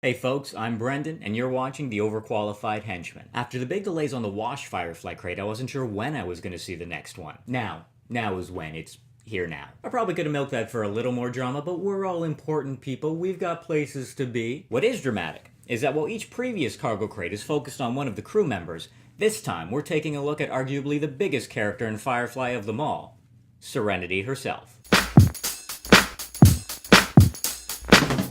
Hey folks, I'm Brendan, and you're watching the Overqualified Henchman. After the big delays on the Wash Firefly crate, I wasn't sure when I was going to see the next one. Now is when. It's here now. I probably could have milked that for a little more drama, but we're all important people. We've got places to be. What is dramatic is that while each previous cargo crate is focused on one of the crew members, this time we're taking a look at arguably the biggest character in Firefly of them all, Serenity herself.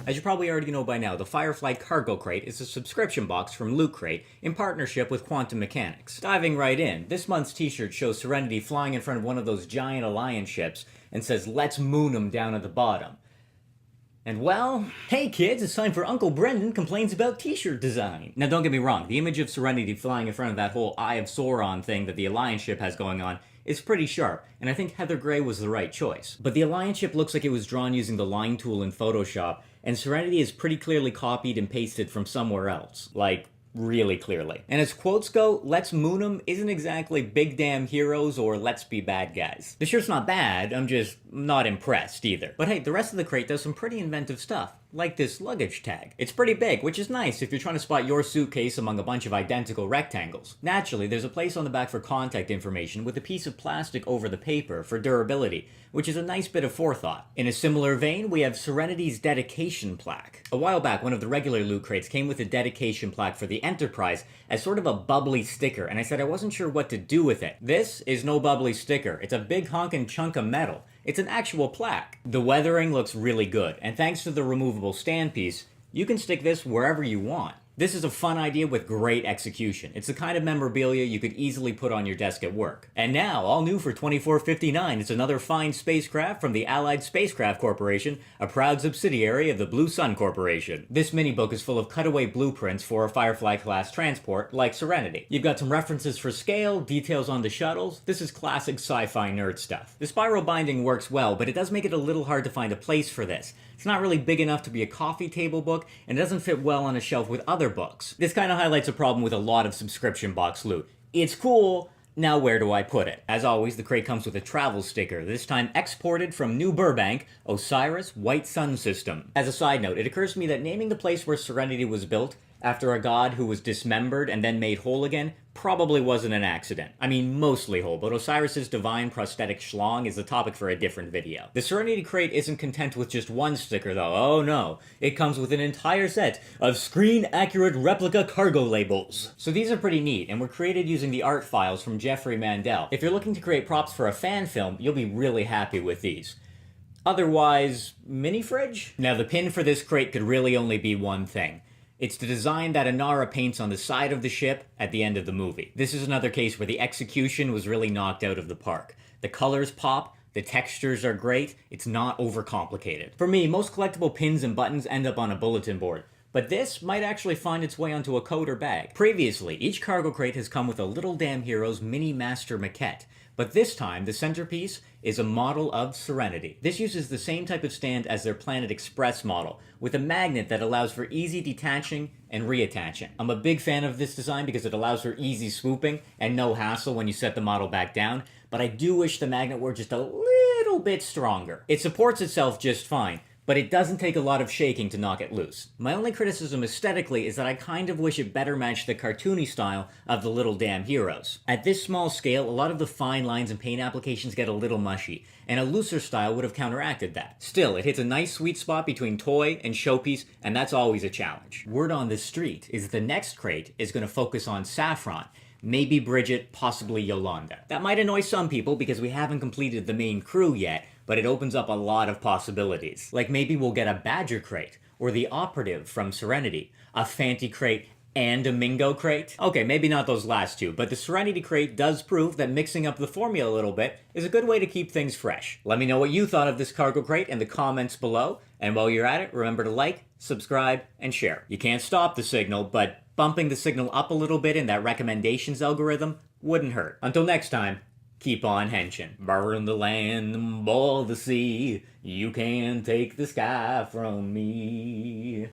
As you probably already know by now, the Firefly Cargo Crate is a subscription box from Loot Crate in partnership with Quantum Mechanics. Diving right in, this month's t-shirt shows Serenity flying in front of one of those giant Alliance ships and says, "Let's moon 'em" down at the bottom. And well, hey kids, it's time for Uncle Brendan complains about t-shirt design. Now don't get me wrong, the image of Serenity flying in front of that whole Eye of Sauron thing that the Alliance ship has going on is pretty sharp, and I think Heather Gray was the right choice. But the Alliance ship looks like it was drawn using the line tool in Photoshop, and Serenity is pretty clearly copied and pasted from somewhere else. Like, really clearly. And as quotes go, "Let's moon 'em" isn't exactly "big damn heroes" or "let's be bad guys." The shirt's not bad, I'm just not impressed either. But hey, the rest of the crate does some pretty inventive stuff. Like this luggage tag. It's pretty big, which is nice if you're trying to spot your suitcase among a bunch of identical rectangles. Naturally, there's a place on the back for contact information with a piece of plastic over the paper for durability, which is a nice bit of forethought. In a similar vein, we have Serenity's dedication plaque. A while back, one of the regular loot crates came with a dedication plaque for the Enterprise as sort of a bubbly sticker, and I said I wasn't sure what to do with it. This is no bubbly sticker. It's a big honkin' chunk of metal. It's an actual plaque. The weathering looks really good, and thanks to the removable stand piece, you can stick this wherever you want. This is a fun idea with great execution. It's the kind of memorabilia you could easily put on your desk at work. And now, all new for $24.59, it's another fine spacecraft from the Allied Spacecraft Corporation, a proud subsidiary of the Blue Sun Corporation. This mini-book is full of cutaway blueprints for a Firefly-class transport, like Serenity. You've got some references for scale, details on the shuttles. This is classic sci-fi nerd stuff. The spiral binding works well, but it does make it a little hard to find a place for this. It's not really big enough to be a coffee table book, and it doesn't fit well on a shelf with other books. This kind of highlights a problem with a lot of subscription box loot. It's cool, now where do I put it? As always, the crate comes with a travel sticker, this time exported from New Burbank, Osiris White Sun System. As a side note, it occurs to me that naming the place where Serenity was built after a god who was dismembered and then made whole again probably wasn't an accident. I mean, mostly whole, but Osiris's divine prosthetic schlong is a topic for a different video. The Serenity crate isn't content with just one sticker though, oh no. It comes with an entire set of screen-accurate replica cargo labels. So these are pretty neat, and were created using the art files from Jeffrey Mandel. If you're looking to create props for a fan film, you'll be really happy with these. Otherwise, mini fridge? Now the pin for this crate could really only be one thing. It's the design that Inara paints on the side of the ship at the end of the movie. This is another case where the execution was really knocked out of the park. The colors pop, the textures are great, it's not overcomplicated. For me, most collectible pins and buttons end up on a bulletin board, but this might actually find its way onto a coat or bag. Previously, each cargo crate has come with a Little Damn Heroes mini master maquette, but this time the centerpiece is a model of Serenity. This uses the same type of stand as their Planet Express model, with a magnet that allows for easy detaching and reattaching. I'm a big fan of this design because it allows for easy swooping and no hassle when you set the model back down, but I do wish the magnet were just a little bit stronger. It supports itself just fine, but it doesn't take a lot of shaking to knock it loose. My only criticism aesthetically is that I kind of wish it better matched the cartoony style of the Little Damn Heroes. At this small scale, a lot of the fine lines and paint applications get a little mushy, and a looser style would have counteracted that. Still, it hits a nice sweet spot between toy and showpiece, and that's always a challenge. Word on the street is the next crate is going to focus on Saffron, maybe Bridget, possibly Yolanda. That might annoy some people because we haven't completed the main crew yet, but it opens up a lot of possibilities. Like maybe we'll get a Badger crate, or the Operative from Serenity, a Fanty crate, and a Mingo crate? Okay, maybe not those last two, but the Serenity crate does prove that mixing up the formula a little bit is a good way to keep things fresh. Let me know what you thought of this cargo crate in the comments below, and while you're at it, remember to like, subscribe, and share. You can't stop the signal, but bumping the signal up a little bit in that recommendations algorithm wouldn't hurt. Until next time, keep on henching. Burn the land, boil the sea, you can't take the sky from me.